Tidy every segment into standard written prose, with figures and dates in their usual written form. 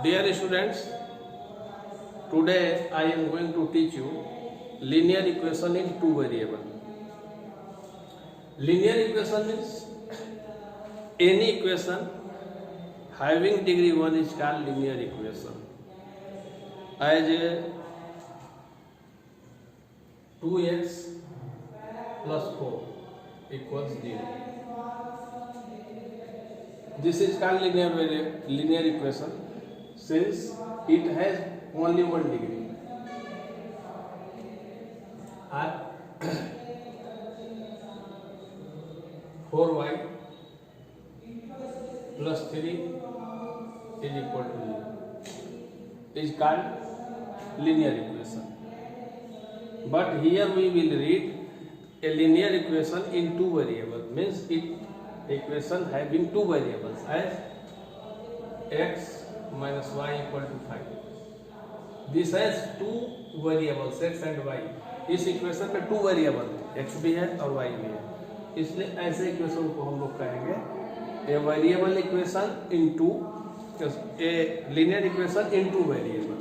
Dear students, today I am going to teach you linear equation in two variable. Linear equation means any equation having degree 1 is called linear equation. As 2x plus 4 equals 0. This is called linear equation since it has only one degree. And 4y plus 3 is equal to 0 is called linear equation. But here we will read a linear equation in two variables, means equation having two variables as x minus y equal to 5. This has two variables x and y. इस equation में two variable x भी है और y भी है, इसलिए ऐसे equation को हम लोग कहेंगे a variable equation into a linear equation into variable.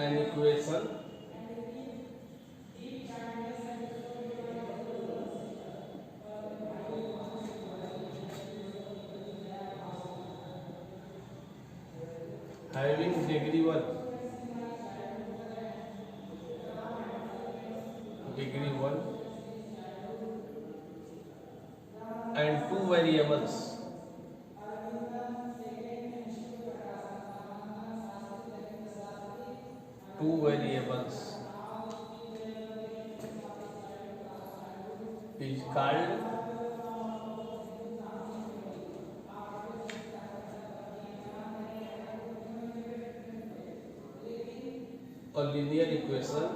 An equation having degree 1 and two variables is called a linear equation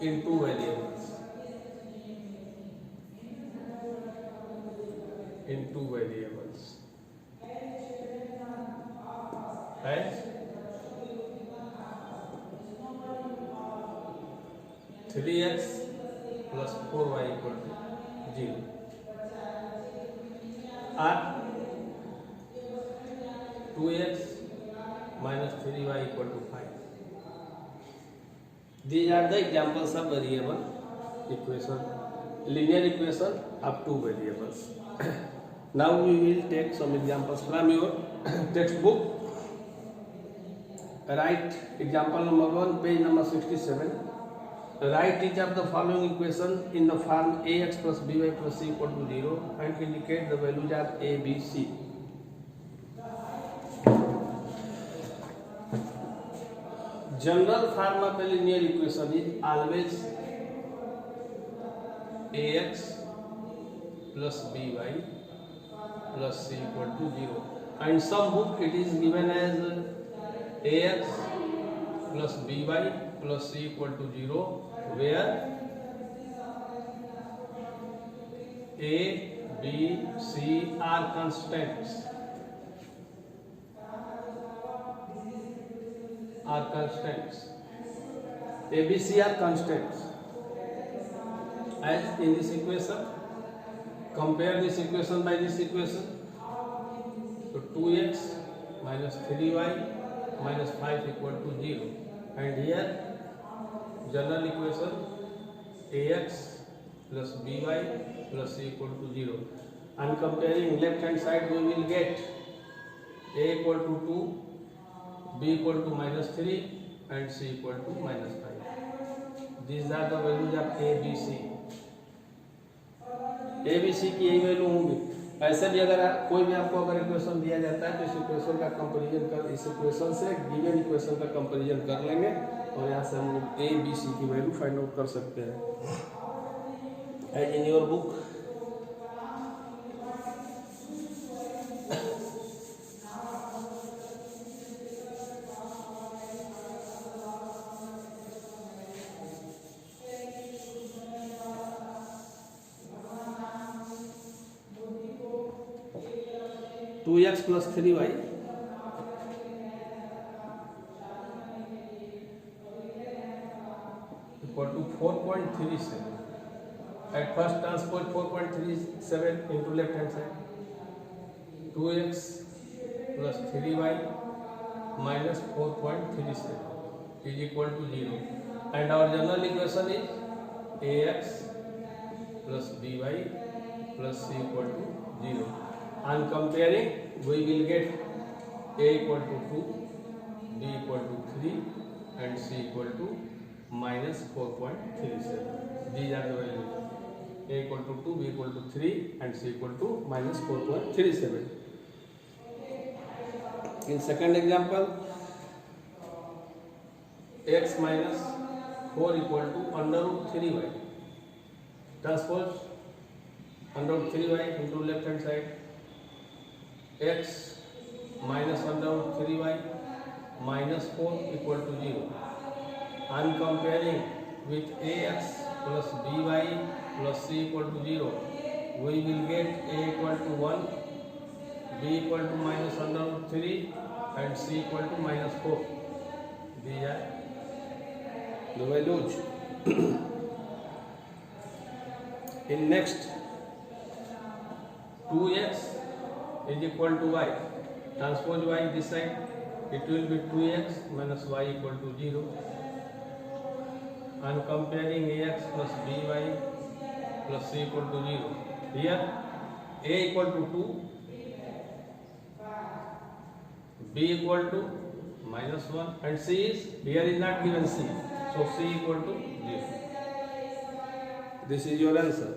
in two variables. As 3x plus 4y equal to 0 or 2x minus 3y equal to 5. These are the examples of variable equation, linear equation of two variables. Now we will take some examples from your textbook. Write example number 1, page number 67. Write each of the following equation in the form ax plus by plus c equal to 0 and indicate the values of a, b, c. General form of a linear equation is always ax plus by plus c equal to 0. And some book it is given as ax plus by plus c equal to 0, where a, b, c are constants. A, b, c are constants. As in this equation, compare this equation by this equation. So 2x minus 3y minus 5 equal to 0. And here general equation ax plus by plus c equal to 0. And comparing left hand side, we will get a equal to 2, b equal to minus 3 and c equal to minus 5. These are the values of a, b, c. A B C की यही value होंगी. ऐसे भी अगर कोई भी आपको अगर इक्वेशन दिया जाता है तो इस इक्वेशन का कंपैरिजन कर, इस इक्वेशन से गिवन इक्वेशन का कंपैरिजन कर लेंगे और यहाँ से हम लोग ए बी सी की वैल्यू फाइंड आउट कर सकते हैं. As in your book 2x plus 3y equal to 4.37. At first transpose 4.37 into left hand side. 2x plus 3y minus 4.37 is equal to 0. And our general equation is ax plus by plus c equal to 0. On comparing, we will get a equal to 2, b equal to 3 and c equal to minus 4.37. These are the values. A equal to 2, b equal to 3 and c equal to minus 4.37. In second example, x minus 4 equal to under root 3y. Transpose under root 3y into left hand side. X minus under root 3y minus 4 equal to 0. On comparing with ax plus by plus c equal to 0, we will get a equal to 1, b equal to minus under root 3 and c equal to minus 4. These are the values. In next, 2x is equal to y. Transpose y this side, it will be 2x minus y equal to 0. And comparing ax plus by plus c equal to 0. Here a equal to 2, b equal to minus 1 and c is, here is not given c. So c equal to 0. This is your answer.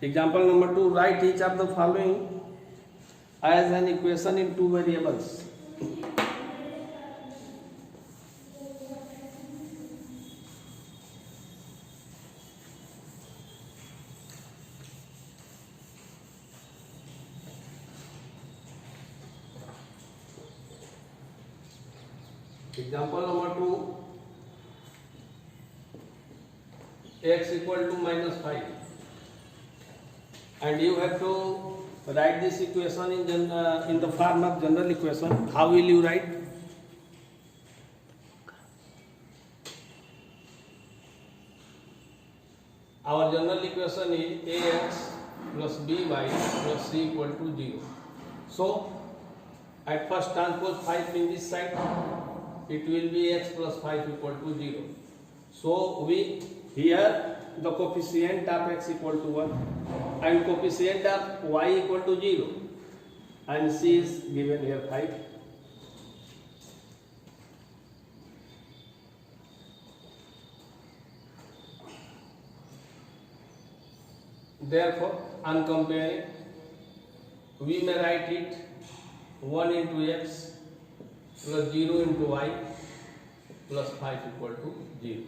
Example number 2, write each of the following as an equation in two variables. Example number 2, x equal to minus 5. And you have to write this equation in the form of general equation. How will you write? Our general equation is ax plus by plus c equal to 0. So, at first transpose 5 in this side, it will be x plus 5 equal to 0. So, we here the coefficient of x equal to 1 and coefficient of y equal to 0 and c is given here 5. Therefore, on comparing, we may write it 1 into x plus 0 into y plus 5 equal to 0.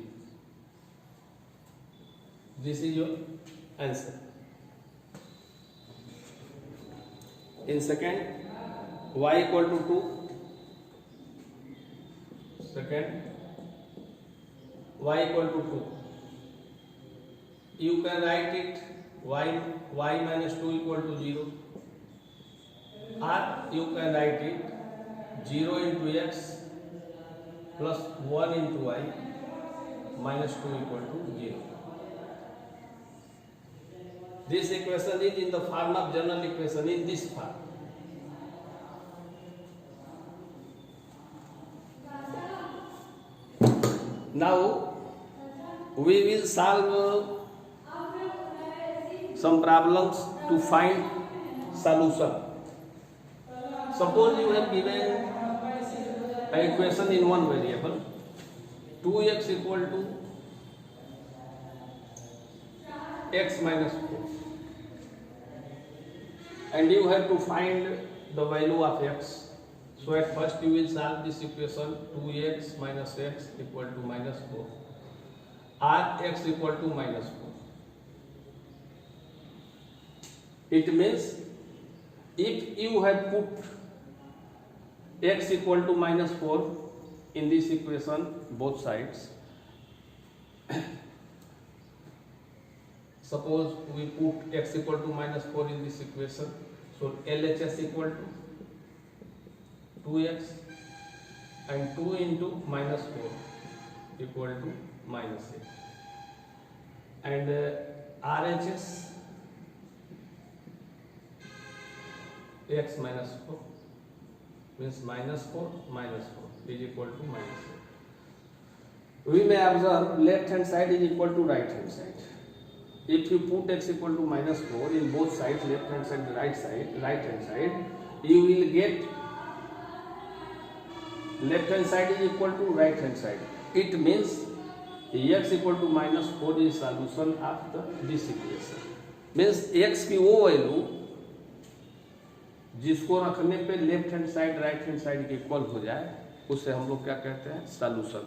This is your answer. In second, y equal to 2. Second, y equal to 2. You can write it y minus 2 equal to 0. Or you can write it 0 into x plus 1 into y minus 2 equal to 0. This equation is in the form of general equation in this form. Now we will solve some problems to find solution. Suppose you have given an equation in one variable, 2x equal to x minus 4, and you have to find the value of x. So at first you will solve this equation, 2x minus x equal to minus 4, or x equal to minus 4. It means if you have put x equal to -4 in this equation, both sides, suppose we put x equal to -4 in this equation, so LHS equal to 2x and 2 into -4 equal to -8, and RHS x minus 4 means -4 is equal to -8. We may observe left hand side is equal to right hand side. If you put x equal to -4 in both sides, left hand side, right hand side, you will get left hand side is equal to right hand side. It means x equal to -4 is solution of this equation. Means x की वो value जिसको रखने पे left hand side right hand side के equal हो जाए, उसे हम लोग क्या कहते हैं? सॉल्यूशन।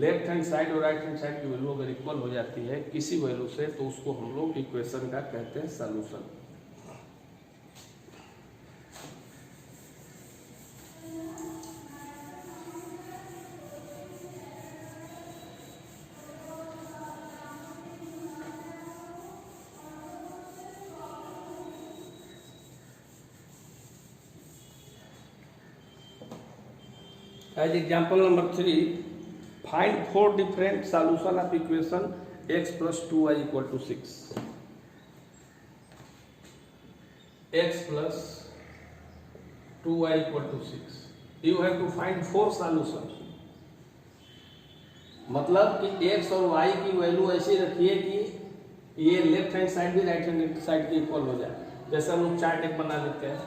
लेफ्ट हैंड साइड और राइट हैंड साइड की वैल्यू अगर इक्वल हो जाती है किसी वैल्यू से, तो उसको हम लोग इक्वेशन का कहते हैं solution. As example number 3, find 4 different solution of equation x plus 2y equal to 6. X plus 2y equal to 6. You have to find 4 solution. मतलब कि x और y की वैल्यू ऐसी रखिए कि ये लेफ्ट हैंड साइड भी राइट हैंड साइड के इक्वल हो जाए। जैसे हम लोग चार्ट एक बना लेते हैं,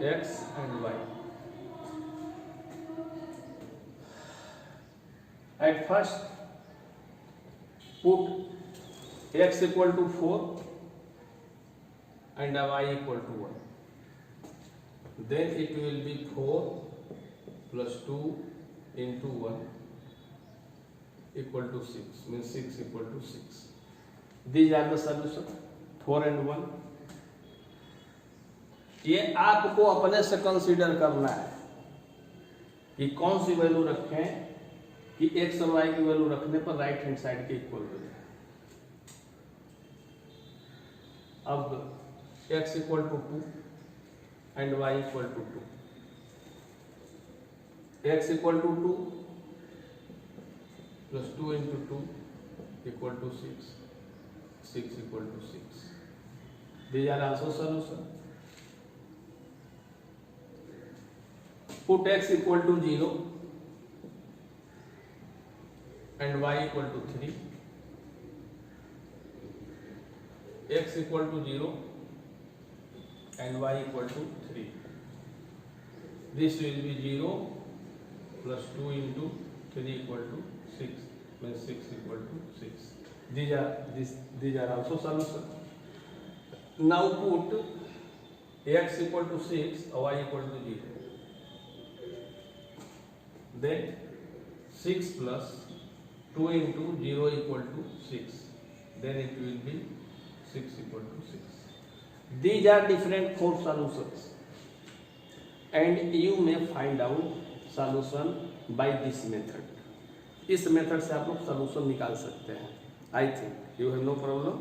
x and y. At first put x equal to 4 and y equal to 1. Then it will be 4 plus 2 into 1 equal to 6, means 6 equal to 6. These are the solution, 4 and 1. ये आपको अपने से कंसीडर करना है कि कौन सी वैल्यू रखें कि x और y की वैल्यू रखने पर राइट हैंड साइड के इक्वल हो जाए। अब x equal to 2 and y equal to 2, x equal to 2 plus 2 into 2 equal to 6, 6 equal to 6. These are also solution. Put x equal to 0 and y equal to 3. X equal to 0 and y equal to 3. This will be 0 plus 2 into 3 equal to 6, means 6 equal to 6. These are also solution. Now put x equal to 6 or y equal to 0. Then 6 plus 2 into 0 equal to 6. Then it will be 6 equal to 6. These are different 4 solutions, and you may find out solution by this method. इस method से आप लोग solution निकाल सकते हैं. I think you have no problem.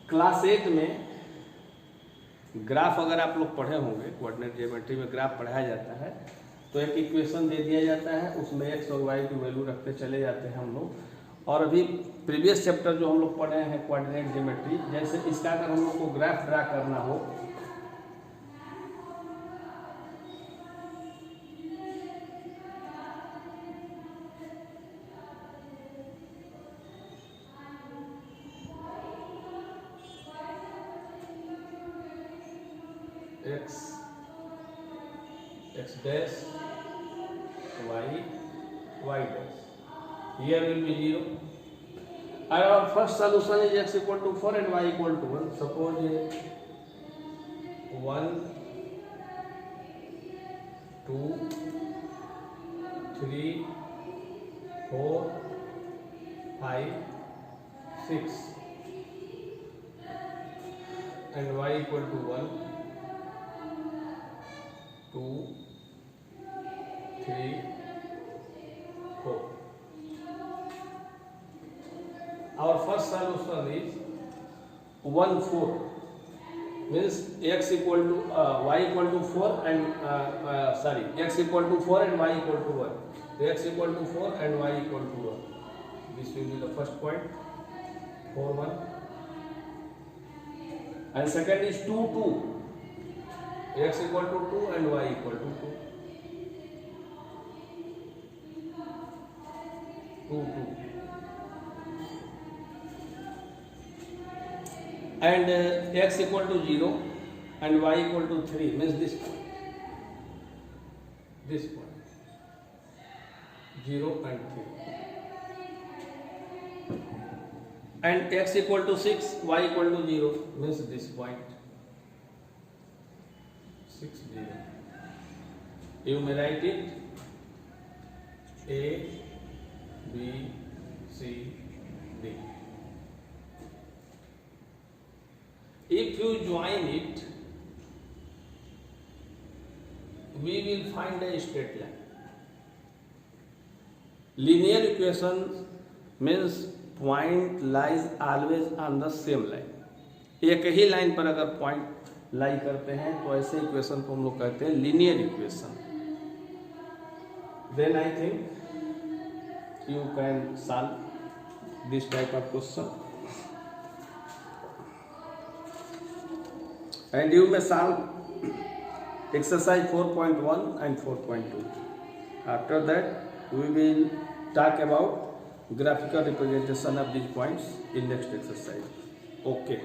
Class 8 में graph अगर आप लोग पढ़े होंगे, कोऑर्डिनेट ज्योमेट्री में ग्राफ पढ़ाया जाता है, तो एक इक्वेशन दे दिया जाता है, उसमें x और y की वैल्यू रखते चले जाते हैं हम लोग। और अभी प्रीवियस चैप्टर जो हम लोग पढ़े हैं कोऑर्डिनेट ज्योमेट्री, जैसे इसका अगर हम लोग को ग्राफ ड्रा करना हो, x dash y dash. Here will be 0. Our first solution is x equal to 4 and y equal to 1. Suppose 1 2, 3, 4, 5, 6, and y equal to 1, 2, 3, 4. Our first solution is 1, 4. Means x equal to y equal to 4 and x equal to 4 and y equal to 1. X equal to 4 and y equal to 1. This will be the first point. 4, 1. And second is 2, 2. X equal to 2 and y equal to 2. 2, 2. And x equal to 0 and y equal to 3 means this point, 0 and 3, and x equal to 6, y equal to 0 means this point, 6, 0. You may write it A, B, C, D. If you join it, we will find a straight line. Linear equation means point lies always on the same line. एक ही line पर अगर point लाई करते हैं तो ऐसे equation को हम लोग कहते हैं linear equation. Then I think you can solve this type of question. And you may solve exercise 4.1 and 4.2. After that, we will talk about graphical representation of these points in next exercise. Okay.